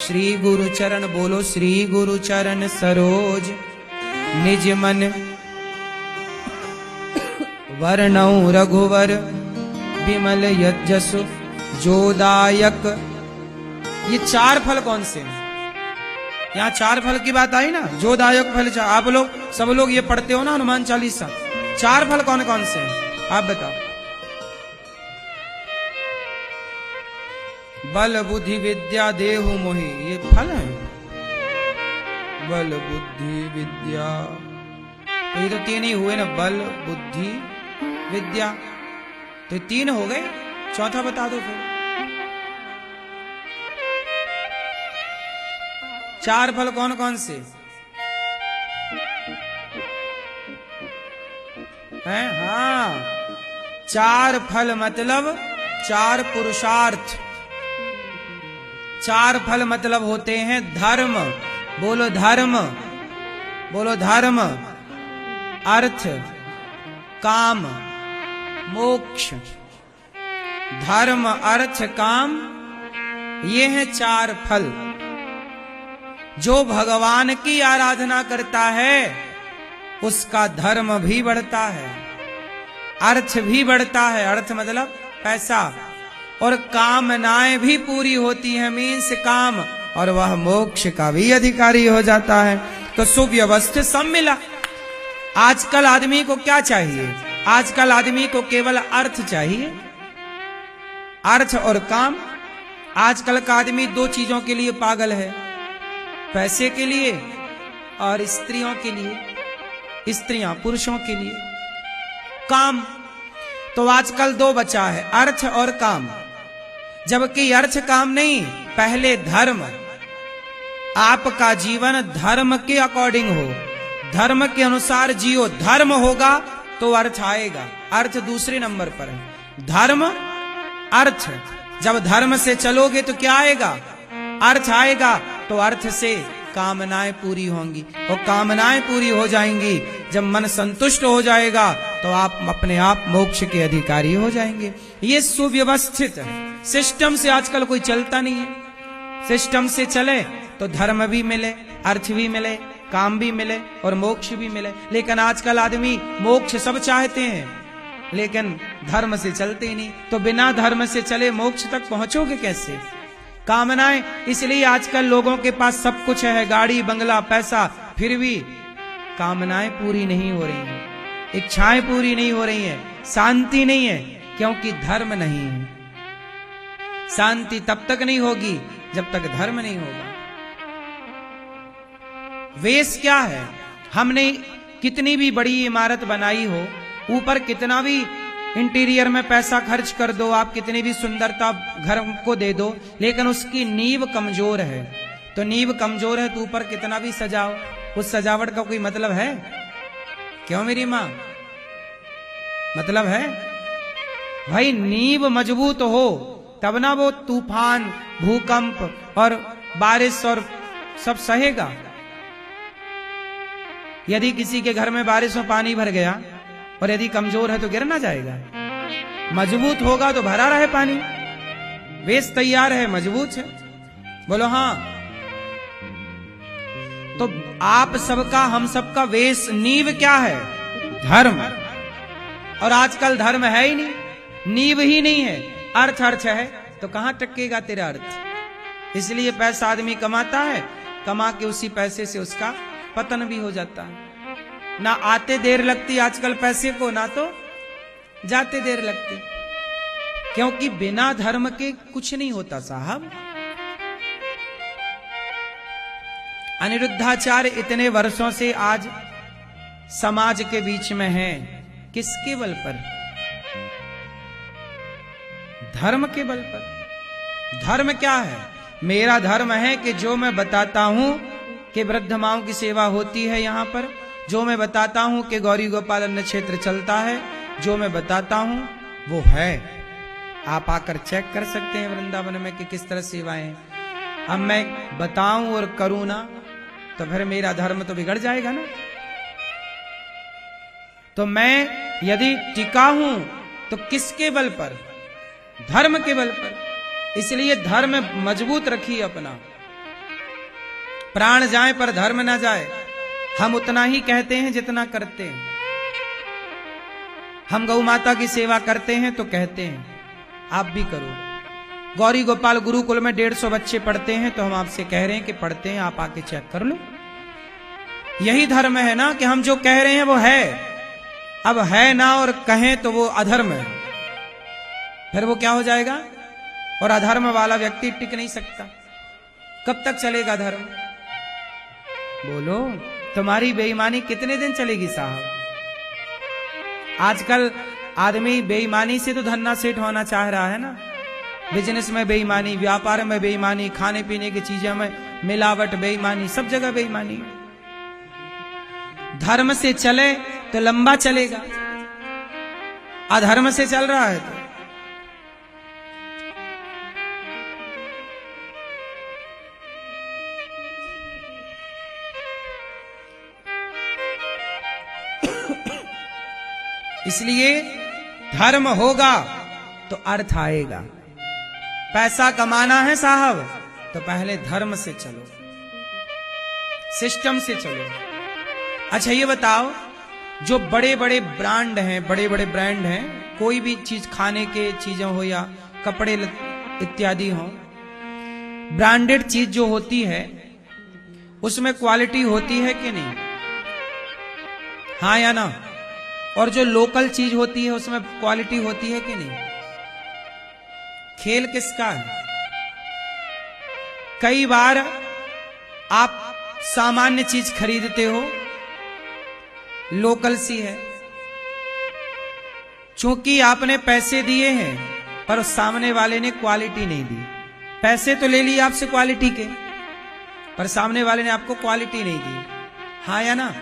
श्री गुरु चरण बोलो, श्री गुरु चरण सरोज निज मन वर्णौ रघुवर विमल यज्जसु जोदायक। ये चार फल कौन से हैं? यहाँ चार फल की बात आई ना, जोदायक फल। आप लोग सब लोग ये पढ़ते हो ना हनुमान चालीसा। चार फल कौन कौन से हैं आप बताओ? बल बुद्धि विद्या देहु मोहि, ये फल है। बल बुद्धि विद्या, तो ये तो तीन ही हुए ना, बल बुद्धि विद्या, तो ये तीन हो गए। चौथा बता दो फिर। चार फल कौन कौन से हैं? हाँ, चार फल मतलब चार पुरुषार्थ। चार फल मतलब होते हैं धर्म, बोलो धर्म, बोलो धर्म, अर्थ, काम, मोक्ष। धर्म अर्थ काम, ये हैं चार फल। जो भगवान की आराधना करता है उसका धर्म भी बढ़ता है, अर्थ भी बढ़ता है, अर्थ मतलब पैसा, और कामनाएं भी पूरी होती हैं, मीन्स काम, और वह मोक्ष का भी अधिकारी हो जाता है। तो सुव्यवस्थित सब मिला। आजकल आदमी को क्या चाहिए? आजकल आदमी को केवल अर्थ चाहिए, अर्थ और काम। आजकल का आदमी दो चीजों के लिए पागल है, पैसे के लिए और स्त्रियों के लिए, स्त्रियां पुरुषों के लिए, काम। तो आजकल दो बचा है, अर्थ और काम। जबकि अर्थ काम नहीं, पहले धर्म। आपका जीवन धर्म के अकॉर्डिंग हो, धर्म के अनुसार जियो। धर्म होगा तो अर्थ आएगा, अर्थ दूसरे नंबर पर है। धर्म अर्थ, जब धर्म से चलोगे तो क्या आएगा? अर्थ आएगा। तो अर्थ से कामनाएं पूरी होंगी, और कामनाएं पूरी हो जाएंगी। जब मन संतुष्ट हो जाएगा तो आप अपने आप मोक्ष के अधिकारी हो जाएंगे। ये सुव्यवस्थित सिस्टम से आजकल कोई चलता नहीं है। सिस्टम से चले तो धर्म भी मिले, अर्थ भी मिले, काम भी मिले और मोक्ष भी मिले। लेकिन आजकल आदमी मोक्ष सब चाहते हैं, लेकिन धर्म से चलते ही नहीं। तो बिना धर्म से चले मोक्ष तक पहुंचोगे कैसे? कामनाएं, इसलिए आजकल लोगों के पास सब कुछ है, गाड़ी बंगला पैसा, फिर भी कामनाएं पूरी नहीं हो रही हैं, इच्छाएं पूरी नहीं हो रही हैं, शांति नहीं है, क्योंकि धर्म नहीं है। शांति तब तक नहीं होगी जब तक धर्म नहीं होगा। वेश क्या है? हमने कितनी भी बड़ी इमारत बनाई हो, ऊपर कितना भी इंटीरियर में पैसा खर्च कर दो, आप कितनी भी सुंदरता घर को दे दो, लेकिन उसकी नींव कमजोर है। तो नींव कमजोर है तो ऊपर कितना भी सजाओ, उस सजावट का कोई मतलब है? क्यों मेरी माँ, मतलब है? भाई नींव मजबूत हो तब ना वो तूफान, भूकंप और बारिश और सब सहेगा। यदि किसी के घर में बारिश में पानी भर गया और यदि कमजोर है तो गिर ना जाएगा। मजबूत होगा तो भरा रहे पानी। वेश तैयार है, मजबूत है, बोलो हाँ। तो आप सबका, हम सबका वेश, नींव क्या है? धर्म। और आजकल धर्म है ही नहीं, नींव ही नहीं है, अर्थ अर्थ है, तो कहां टकेगा तेरा अर्थ? इसलिए पैसा आदमी कमाता है, कमा के उसी पैसे से उसका पतन भी हो जाता है। ना आते देर लगती आजकल पैसे को, ना तो जाते देर लगती, क्योंकि बिना धर्म के कुछ नहीं होता साहब। अनिरुद्धाचार्य इतने वर्षों से आज समाज के बीच में हैं, किसके बल पर? धर्म के बल पर। धर्म क्या है? मेरा धर्म है कि जो मैं बताता हूं कि वृद्ध माओं की सेवा होती है यहाँ पर, जो मैं बताता हूं कि गौरी गोपाल अन्न क्षेत्र चलता है, जो मैं बताता हूं वो है। आप आकर चेक कर सकते हैं वृंदावन में कि किस तरह सेवाएं हैं। अब मैं बताऊं और करूं ना तो फिर मेरा धर्म तो बिगड़ जाएगा ना। तो मैं यदि टिका हूं तो किसके बल पर? धर्म के बल पर। इसलिए धर्म मजबूत रखिए अपना, प्राण जाए पर धर्म ना जाए। हम उतना ही कहते हैं जितना करते हैं। हम गौ माता की सेवा करते हैं तो कहते हैं आप भी करो। गौरी गोपाल गुरुकुल में 150 बच्चे पढ़ते हैं तो हम आपसे कह रहे हैं कि पढ़ते हैं, आप आके चेक कर लो। यही धर्म है ना कि हम जो कह रहे हैं वो है। अब है ना और कहें तो वो अधर्म है, फिर वो क्या हो जाएगा? और अधर्म वाला व्यक्ति टिक नहीं सकता। कब तक चलेगा धर्म? बोलो, तुम्हारी बेईमानी कितने दिन चलेगी साहब? आजकल आदमी बेईमानी से तो धन्ना सेठ होना चाह रहा है ना। बिजनेस में बेईमानी, व्यापार में बेईमानी, खाने पीने की चीजों में मिलावट, बेईमानी, सब जगह बेईमानी। धर्म से चले तो लंबा चलेगा, अधर्म से चल रहा है तो इसलिए धर्म होगा तो अर्थ आएगा। पैसा कमाना है साहब तो पहले धर्म से चलो, सिस्टम से चलो। अच्छा ये बताओ, जो बड़े बड़े ब्रांड हैं, बड़े बड़े ब्रांड हैं, कोई भी चीज खाने के चीजें हो या कपड़े इत्यादि हो, ब्रांडेड चीज जो होती है उसमें क्वालिटी होती है कि नहीं? हाँ या ना? और जो लोकल चीज होती है उसमें क्वालिटी होती है कि नहीं? खेल किसका है? कई बार आप सामान्य चीज खरीदते हो, लोकल सी है, चूंकि आपने पैसे दिए हैं पर सामने वाले ने क्वालिटी नहीं दी। पैसे तो ले लिए आपसे क्वालिटी के, पर सामने वाले ने आपको क्वालिटी नहीं दी। हाँ या ना?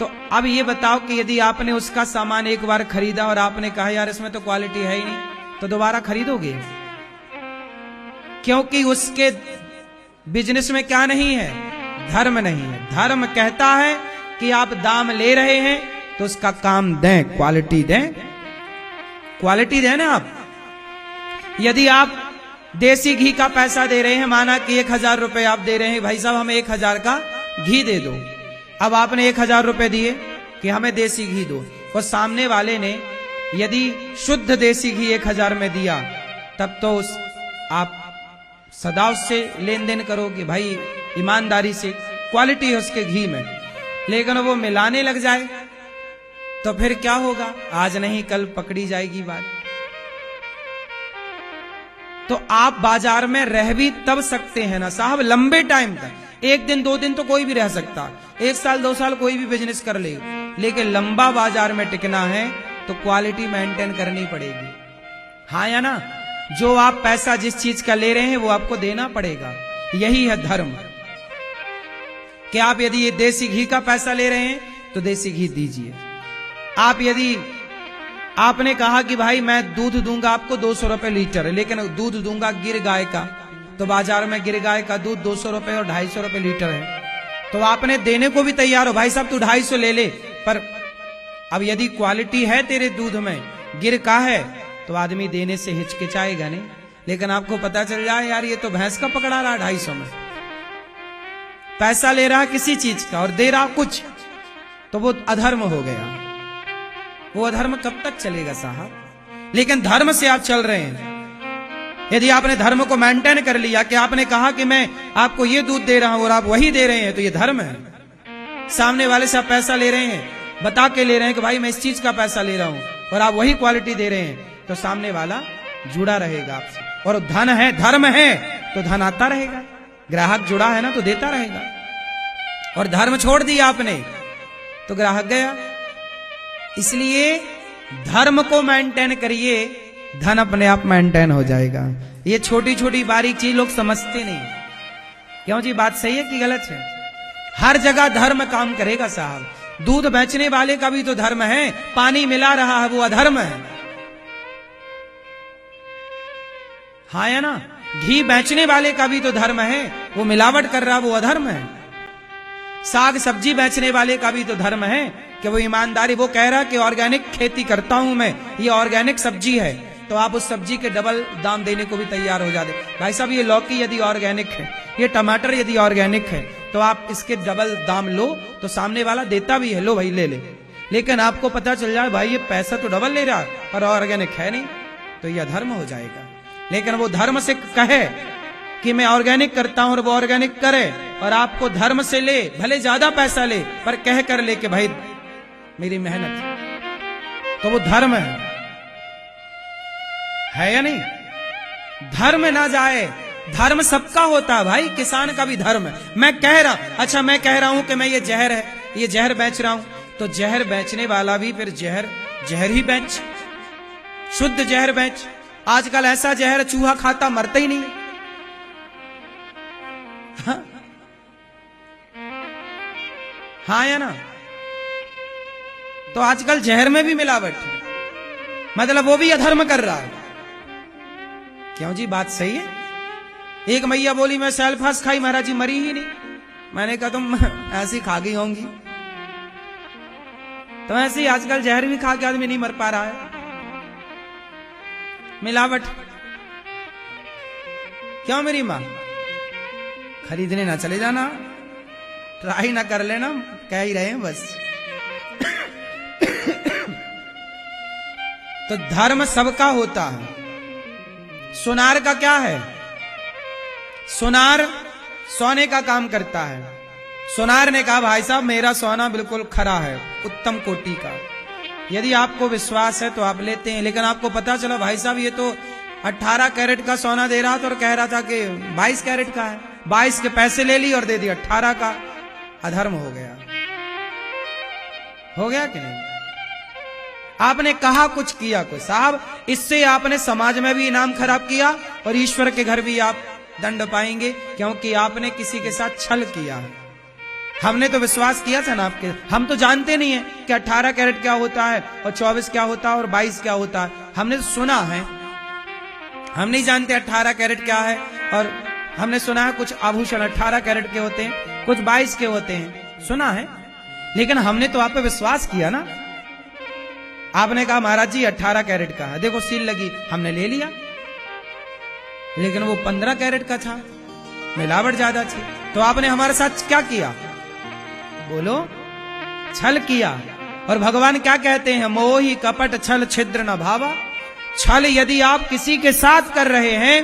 तो अब ये बताओ कि यदि आपने उसका सामान एक बार खरीदा और आपने कहा यार इसमें तो क्वालिटी है ही नहीं, तो दोबारा खरीदोगे? क्योंकि उसके बिजनेस में क्या नहीं है? धर्म नहीं है। धर्म कहता है कि आप दाम ले रहे हैं तो उसका काम दें, क्वालिटी दें, क्वालिटी दें ना आप। यदि आप देसी घी का पैसा दे रहे हैं, माना कि 1000 रुपए आप दे रहे हैं, भाई साहब हमें 1000 का घी दे दो। अब आपने 1000 रुपए दिए कि हमें देसी घी दो, और सामने वाले ने यदि शुद्ध देसी घी 1000 में दिया, तब तो आप सदा उससे लेन देन करोगे भाई, ईमानदारी से, क्वालिटी है उसके घी में। लेकिन वो मिलाने लग जाए तो फिर क्या होगा? आज नहीं कल पकड़ी जाएगी बात। तो आप बाजार में रह भी तब सकते हैं ना साहब, लंबे टाइम तक। 1 दिन 2 दिन तो कोई भी रह सकता, 1 साल 2 साल कोई भी बिजनेस कर ले, लेकिन लंबा बाजार में टिकना है तो क्वालिटी मेंटेन करनी पड़ेगी। हाँ या ना? जो आप पैसा जिस चीज का ले रहे हैं वो आपको देना पड़ेगा। यही है धर्म। कि आप यदि ये देसी घी का पैसा ले रहे हैं तो देसी घी दीजिए। आप यदि आपने कहा कि भाई मैं दूध दूंगा आपको 200 रुपए लीटर, लेकिन दूध दूंगा गिर गाय का, तो बाजार में गिर गाय का दूध 200 रुपए और 250 रुपए लीटर है, तो आपने देने को भी तैयार हो, भाई साहब तू 250 ले ले। पर अब यदि क्वालिटी है तेरे दूध में, गिर का है, तो आदमी देने से हिचकिचाएगा नहीं। लेकिन आपको पता चल जाए यार ये तो भैंस का पकड़ा रहा 250 में, पैसा ले रहा किसी चीज का और दे रहा कुछ, तो वो अधर्म हो गया। वो अधर्म कब तक चलेगा साहब? लेकिन धर्म से आप चल रहे हैं। यदि आपने धर्म को मेंटेन कर लिया कि आपने कहा कि मैं आपको ये दूध दे रहा हूं और आप वही दे रहे हैं, तो ये धर्म है। सामने वाले से आप पैसा ले रहे हैं, बता के ले रहे हैं कि भाई मैं इस चीज का पैसा ले रहा हूं, और आप वही क्वालिटी दे रहे हैं, तो सामने वाला जुड़ा रहेगा आपसे। और धन है, धर्म है तो धन आता रहेगा। ग्राहक जुड़ा है ना तो देता रहेगा। और धर्म छोड़ दिया आपने तो ग्राहक गया। इसलिए धर्म को मेंटेन करिए, धन अपने आप मेंटेन हो जाएगा। ये छोटी छोटी बारीक चीज लोग समझते नहीं। क्यों जी? बात सही है कि गलत है? हर जगह धर्म काम करेगा साहब। दूध बेचने वाले का भी तो धर्म है, पानी मिला रहा है वो अधर्म है। हाँ या ना? घी बेचने वाले का भी तो धर्म है, वो मिलावट कर रहा वो अधर्म है। साग सब्जी बेचने वाले का भी तो धर्म है कि वो ईमानदारी, वो कह रहा कि ऑर्गेनिक खेती करता हूं मैं, ये ऑर्गेनिक सब्जी है, तो आप उस सब्जी के डबल दाम देने को भी तैयार हो जाते। भाई साहब ये लौकी यदि ऑर्गेनिक है ये टमाटर यदि ऑर्गेनिक है तो आप इसके डबल दाम लो, तो सामने वाला देता भी है, लो भाई ले ले। लेकिन आपको पता चल जाए भाई ये पैसा तो डबल ले रहा है पर ऑर्गेनिक है नहीं, तो यह धर्म हो जाएगा। लेकिन वो धर्म से कहे कि मैं ऑर्गेनिक करता हूं और वो ऑर्गेनिक करे, और आपको धर्म से ले, भले ज्यादा पैसा ले पर कह कर ले कि भाई मेरी मेहनत, तो वो धर्म है या नहीं? धर्म ना जाए, धर्म सबका होता है भाई, किसान का भी धर्म है। मैं कह रहा हूं कि मैं ये जहर है, ये जहर बेच रहा हूं, तो जहर बेचने वाला भी फिर जहर ही बेच, शुद्ध जहर बेच। आजकल ऐसा जहर चूहा खाता मरता ही नहीं। हाँ या ना? तो आजकल जहर में भी मिलावट है, मतलब वो भी अधर्म कर रहा है। क्यों जी, बात सही है। एक मैया बोली मैं सेल्फास खाई, महाराज जी मरी ही नहीं। मैंने कहा तुम ऐसी खा गई होंगी। तो ऐसे ही आजकल जहर भी खा के आदमी नहीं मर पा रहा है, मिलावट। क्यों मेरी मां? खरीदने ना चले जाना, ट्राई ना कर लेना, कह ही रहे हैं बस। तो धर्म सबका होता है। सुनार का क्या है? सुनार सोने का काम करता है। सुनार ने कहा भाई साहब मेरा सोना बिल्कुल खरा है, उत्तम कोटि का, यदि आपको विश्वास है तो आप लेते हैं। लेकिन आपको पता चला भाई साहब ये तो 18 कैरेट का सोना दे रहा था और कह रहा था कि 22 कैरेट का है, 22 के पैसे ले ली और दे दिया 18 का। अधर्म हो गया कि नहीं? आपने कहा कुछ, किया कुछ। साहब इससे आपने समाज में भी इनाम खराब किया और ईश्वर के घर भी आप दंड पाएंगे, क्योंकि आपने किसी के साथ छल किया है। हमने तो विश्वास किया था ना आपके, हम तो जानते नहीं है कि 18 कैरेट क्या होता है और 24 क्या होता है और 22 क्या होता है। हमने तो सुना है, हम नहीं जानते 18 कैरेट क्या है। और हमने सुना है कुछ आभूषण 18 कैरेट के होते हैं, कुछ 22 के होते हैं, सुना है। लेकिन हमने तो आप पे विश्वास किया ना। आपने कहा महाराज जी 18 कैरेट का है, देखो सील लगी, हमने ले लिया। लेकिन वो 15 कैरेट का था, मिलावट ज्यादा थी। तो आपने हमारे साथ क्या किया? बोलो, छल किया। और भगवान क्या कहते हैं? मोही कपट छल छिद्र न भावा। छल यदि आप किसी के साथ कर रहे हैं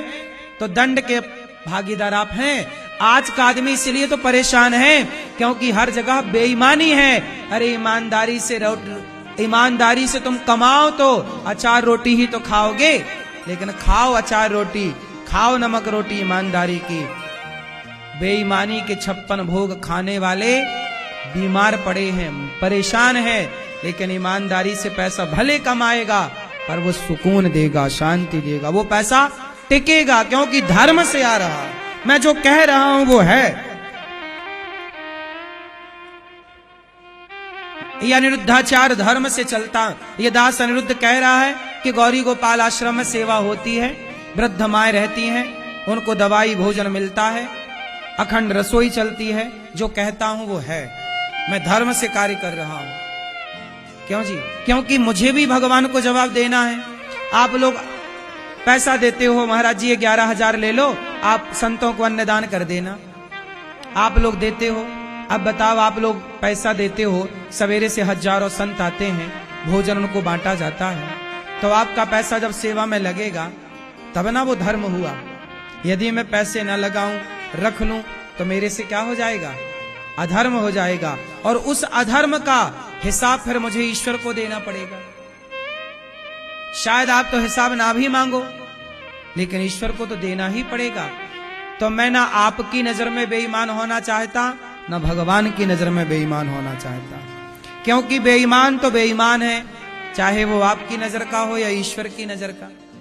तो दंड के भागीदार आप हैं। आज का आदमी इसलिए तो परेशान है क्योंकि हर जगह बेईमानी है। अरे ईमानदारी से तुम कमाओ तो अचार रोटी ही तो खाओगे, लेकिन खाओ अचार रोटी, खाओ नमक रोटी ईमानदारी की। बेईमानी के 56 भोग खाने वाले बीमार पड़े हैं, परेशान हैं। लेकिन ईमानदारी से पैसा भले कमाएगा पर वो सुकून देगा, शांति देगा, वो पैसा टिकेगा, क्योंकि धर्म से आ रहा है। मैं जो कह रहा हूं वो है। यह अनिरुद्धाचार धर्म से चलता। ये दास अनिरुद्ध कह रहा है कि गौरी गोपाल आश्रम में सेवा होती है, वृद्ध माएं रहती हैं, उनको दवाई भोजन मिलता है, अखंड रसोई चलती है। जो कहता हूं वो है, मैं धर्म से कार्य कर रहा हूं। क्यों जी? क्योंकि मुझे भी भगवान को जवाब देना है। आप लोग पैसा देते हो, महाराज जी 11,000 ले लो, आप संतों को अन्नदान कर देना। आप लोग देते हो, अब बताओ आप लोग पैसा देते हो, सवेरे से हजारों संत आते हैं, भोजन उनको बांटा जाता है, तो आपका पैसा जब सेवा में लगेगा तब ना वो धर्म हुआ। यदि मैं पैसे ना लगाऊं, रख लूं, तो मेरे से क्या हो जाएगा? अधर्म हो जाएगा। और उस अधर्म का हिसाब फिर मुझे ईश्वर को देना पड़ेगा। शायद आप तो हिसाब ना भी मांगो, लेकिन ईश्वर को तो देना ही पड़ेगा। तो मैं ना आपकी नजर में बेईमान होना चाहता, ना भगवान की नजर में बेईमान होना चाहता, क्योंकि बेईमान तो बेईमान है, चाहे वो आपकी नजर का हो या ईश्वर की नजर का।